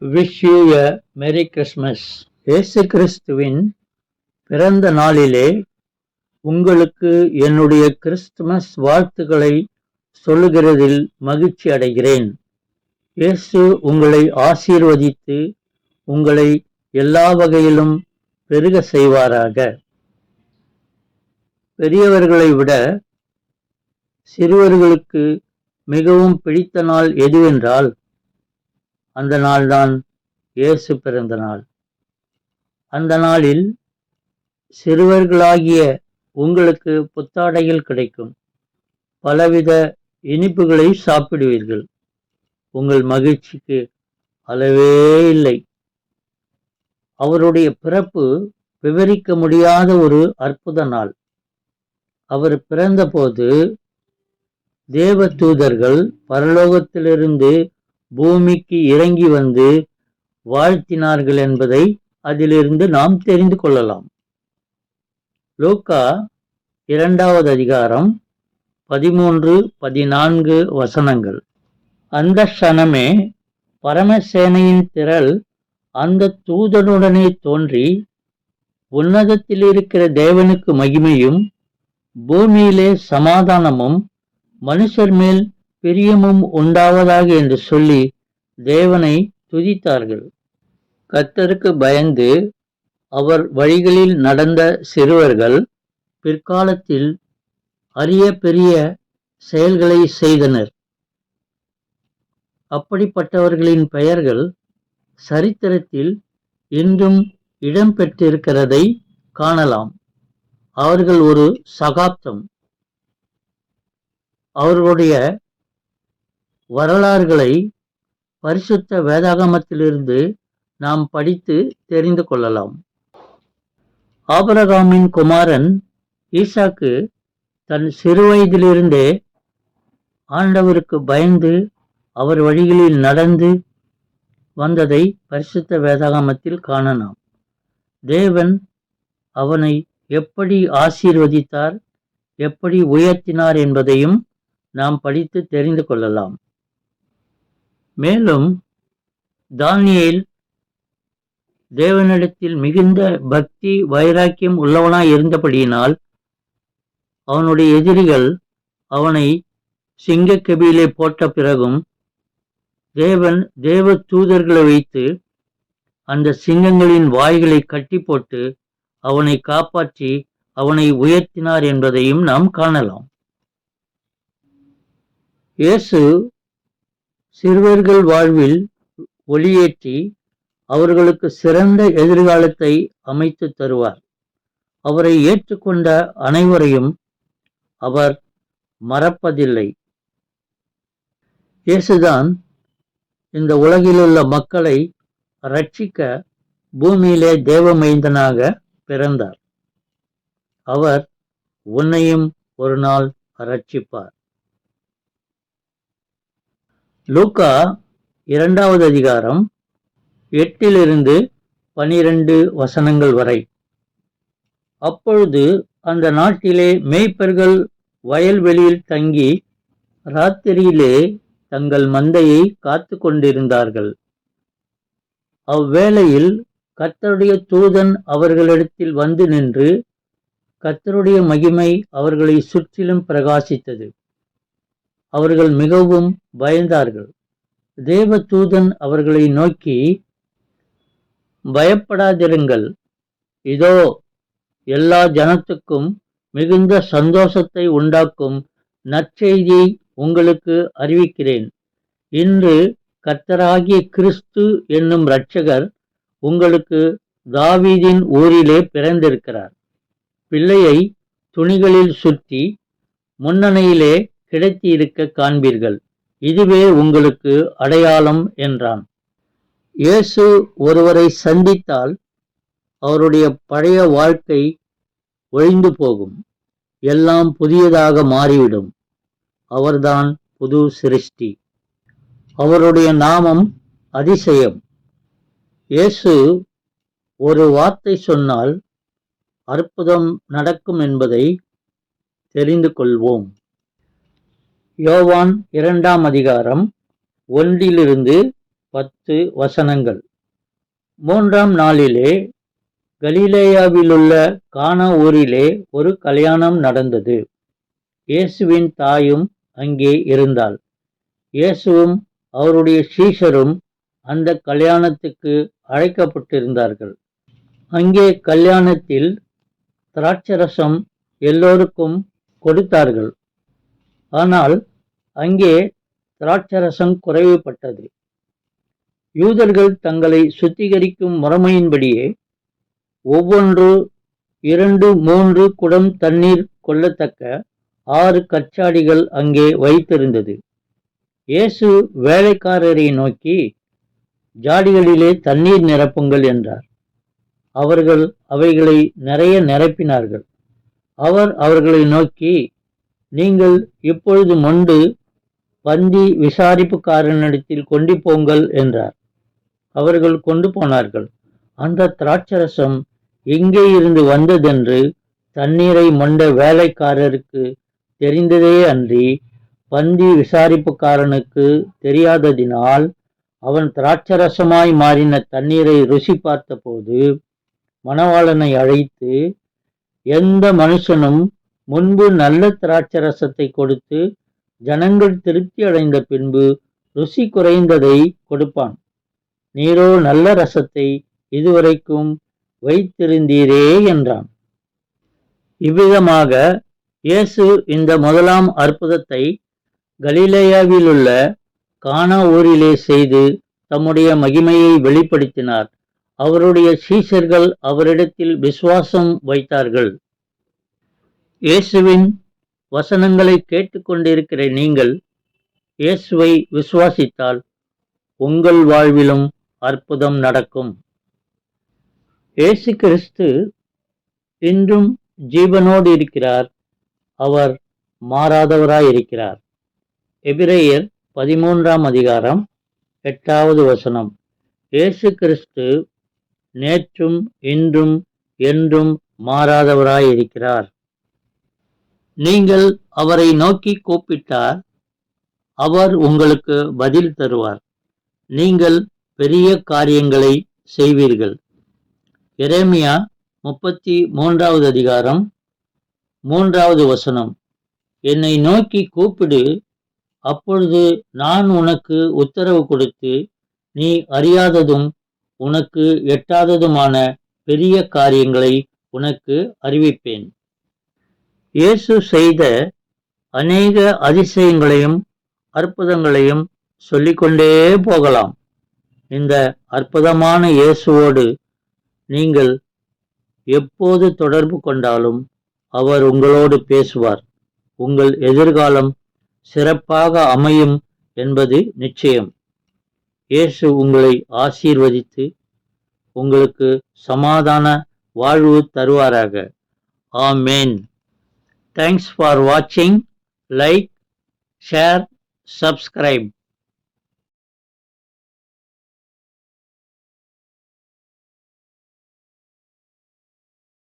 Wish you a merry Christmas. இயேசு கிறிஸ்துவின் பிறந்த நாளிலே உங்களுக்கு என்னுடைய கிறிஸ்துமஸ் வாழ்த்துக்களை சொல்லுகிறதில் மகிழ்ச்சி அடைகிறேன். இயேசு உங்களை ஆசீர்வதித்து உங்களை எல்லா வகையிலும் பெருக செய்வாராக. பெரியவர்களை விட சிறுவர்களுக்கு மிகவும் பிடித்த நாள் எதுவென்றால் அந்த நாள்தான் இயேசு பிறந்த நாள். அந்த நாளில் சிறுவர்களாகிய உங்களுக்கு புத்தாடைகள் கிடைக்கும். பலவித இனிப்புகளை சாப்பிடுவீர்கள். உங்கள் மகிழ்ச்சிக்கு அளவே இல்லை. அவருடைய பிறப்பு விவரிக்க முடியாத ஒரு அற்புத நாள். அவர் பிறந்தபோது தேவ தூதர்கள் பரலோகத்திலிருந்து பூமிக்கு இறங்கி வந்து வாழ்த்தினார்கள் என்பதை அதிலிருந்து நாம் தெரிந்து கொள்ளலாம். லூக்கா 2வது அதிகாரம் 13-14 வசனங்கள். அந்த க்ஷணமே பரமசேனையின் திரள் அந்த தூதனுடனே தோன்றி, உன்னதத்தில் இருக்கிற தேவனுக்கு மகிமையும் பூமியிலே சமாதானமும் மனுஷர் மேல் பிரியமும் உண்டாவதாக என்று சொல்லி தேவனை துதித்தார்கள். கர்த்தருக்கு பயந்து அவர் வழிகளில் நடந்த சிறுவர்கள் பிற்காலத்தில் அரிய பெரிய செயல்களை செய்தனர். அப்படிப்பட்டவர்களின் பெயர்கள் சரித்திரத்தில் இன்றும் இடம்பெற்றிருக்கிறதை காணலாம். அவர்கள் ஒரு சகாப்தம். அவர்களுடைய வரலாறுகளை பரிசுத்த வேதாகமத்திலிருந்து நாம் படித்து தெரிந்து கொள்ளலாம். ஆபிரகாமின் குமாரன் ஈசாக்கு தன் சிறுவயதிலிருந்தே ஆண்டவருக்கு பயந்து அவர் வழிகளில் நடந்து வந்ததை பரிசுத்த வேதாகமத்தில் காணலாம். தேவன் அவனை எப்படி ஆசீர்வதித்தார், எப்படி உயர்த்தினார் என்பதையும் நாம் படித்து தெரிந்து கொள்ளலாம். மேலும் தானியேல் தேவனிடத்தில் மிகுந்த பக்தி வைராக்கியம் உள்ளவனாய் இருந்தபடியினால் அவனுடைய எதிரிகள் அவனை சிங்கக்கெபியிலே போட்ட பிறகும் தேவன் தேவ தூதர்களை வைத்து அந்த சிங்கங்களின் வாய்களை கட்டி போட்டு அவனை காப்பாற்றி அவனை உயர்த்தினார் என்பதையும் நாம் காணலாம். இயேசு சிறுவர்கள் வாழ்வில் ஒளியேற்றி அவர்களுக்கு சிறந்த எதிர்காலத்தை அமைத்து தருவார். அவரை ஏற்றுக்கொண்ட அனைவரையும் அவர் மறப்பதில்லை. இயேசுதான் இந்த உலகிலுள்ள மக்களை ரட்சிக்க பூமியிலே தேவமைந்தனாக பிறந்தார். அவர் உன்னையும் ஒரு நாள் ரட்சிப்பார். லூக்கா 2வது அதிகாரம் 8-12 வசனங்கள் வரை. அப்பொழுது அந்த நாட்டிலே மேய்ப்பர்கள் வயல்வெளியில் தங்கி ராத்திரியிலே தங்கள் மந்தையை காத்து கொண்டிருந்தார்கள். அவ்வேளையில் கர்த்தருடைய தூதன் அவர்களிடத்தில் வந்து நின்று, கர்த்தருடைய மகிமை அவர்களை சுற்றிலும் பிரகாசித்தது. அவர்கள் மிகவும் பயந்தார்கள். தேவ தூதன் அவர்களை நோக்கி, பயப்படாதிருங்கள், இதோ எல்லா ஜனத்துக்கும் மிகுந்த சந்தோஷத்தை உண்டாக்கும் நற்செய்தியை உங்களுக்கு அறிவிக்கிறேன். இன்று கர்த்தராகிய கிறிஸ்து என்னும் இரட்சகர் உங்களுக்கு தாவீதின் ஊரிலே பிறந்திருக்கிறார். பிள்ளையை துணிகளில் சுற்றி முன்னணையிலே கிடத்தியிருக்க காண்பீர்கள். இதுவே உங்களுக்கு அடையாளம் என்றான். இயேசு ஒருவரை சந்தித்தால் அவருடைய பழைய வாழ்க்கை ஒழிந்து போகும். எல்லாம் புதியதாக மாறிவிடும். அவர்தான் புது சிருஷ்டி. அவருடைய நாமம் அதிசயம். இயேசு ஒரு வார்த்தை சொன்னால் அற்புதம் நடக்கும் என்பதை தெரிந்து கொள்வோம். யோவான் 2ஆம் அதிகாரம் 1-12 10 வசனங்கள். 3ஆம் நாளிலே கலிலேயாவிலுள்ள கானா ஊரிலே ஒரு கல்யாணம் நடந்தது. இயேசுவின் தாயும் அங்கே இருந்தாள். இயேசுவும் அவருடைய சீஷரும் அந்த கல்யாணத்துக்கு அழைக்கப்பட்டிருந்தார்கள். அங்கே கல்யாணத்தில் திராட்சரசம் எல்லோருக்கும் கொடுத்தார்கள். ஆனால் அங்கே திராட்சரசம் குறைவுபட்டது. யூதர்கள் தங்களை சுத்திகரிக்கும் முறைமையின்படியே ஒவ்வொன்று 2-3 குடம் தண்ணீர் கொள்ளத்தக்க 6 கற்சாடிகள் அங்கே வைத்திருந்தது. இயேசு வேலைக்காரரை நோக்கி, ஜாடிகளிலே தண்ணீர் நிரப்புங்கள் என்றார். அவர்கள் அவைகளை நிறைய நிரப்பினார்கள். அவர் அவர்களை நோக்கி, நீங்கள் இப்பொழுது மொண்டு பந்தி விசாரிப்புக்காரனிடத்தில் கொண்டு போங்கள் என்றார். அவர்கள் கொண்டு போனார்கள். அந்த திராட்சரசம் எங்கே இருந்து வந்ததென்று தண்ணீரை மொண்ட வேலைக்காரருக்கு தெரிந்ததே அன்றி பந்தி விசாரிப்புக்காரனுக்கு தெரியாததினால் அவன் திராட்சரசமாய் மாறின தண்ணீரை ருசி பார்த்தபோது மணவாளனை அழைத்து, எந்த மனுஷனும் முன்பு நல்ல திராட்சரசத்தை கொடுத்து ஜனங்கள் திருப்தி அடைந்த பின்பு ருசி குறைந்ததை கொடுப்பான். நீரோ நல்ல ரசத்தை இதுவரைக்கும் வைத்திருந்தீரே என்றான். இவ்விதமாக இயேசு இந்த முதலாம் அற்புதத்தை கலிலேயாவிலுள்ள கானா ஊரிலே செய்து தம்முடைய மகிமையை வெளிப்படுத்தினார். அவருடைய சீஷர்கள் அவரிடத்தில் விசுவாசம் வைத்தார்கள். இயேசுவின் வசனங்களை கேட்டுக்கொண்டிருக்கிற நீங்கள் இயேசுவை விசுவாசித்தால் உங்கள் வாழ்விலும் அற்புதம் நடக்கும். இயேசு கிறிஸ்து இன்றும் ஜீவனோடு இருக்கிறார். அவர் மாறாதவராயிருக்கிறார். எபிரேயர் 13ஆம் அதிகாரம் 8வது வசனம். இயேசு கிறிஸ்து நேற்றும் இன்றும் என்றும் மாறாதவராயிருக்கிறார். நீங்கள் அவரை நோக்கி கூப்பிட்டால் அவர் உங்களுக்கு பதில் தருவார். நீங்கள் பெரிய காரியங்களை செய்வீர்கள். எரேமியா 33வது அதிகாரம் 3வது வசனம். என்னை நோக்கி கூப்பிடு, அப்பொழுது நான் உனக்கு உத்தரவு கொடுத்து நீ அறியாததும் உனக்கு எட்டாததுமான பெரிய காரியங்களை உனக்கு அறிவிப்பேன். இயேசு செய்த அநேக அதிசயங்களையும் அற்புதங்களையும் சொல்லிக்கொண்டே போகலாம். இந்த அற்புதமான இயேசுவோடு நீங்கள் எப்போது தொடர்பு கொண்டாலும் அவர் உங்களோடு பேசுவார். உங்கள் எதிர்காலம் சிறப்பாக அமையும் என்பது நிச்சயம். இயேசு உங்களை ஆசீர்வதித்து உங்களுக்கு சமாதான வாழ்வு தருவாராக. ஆமென். Thanks for watching. Like, share, subscribe.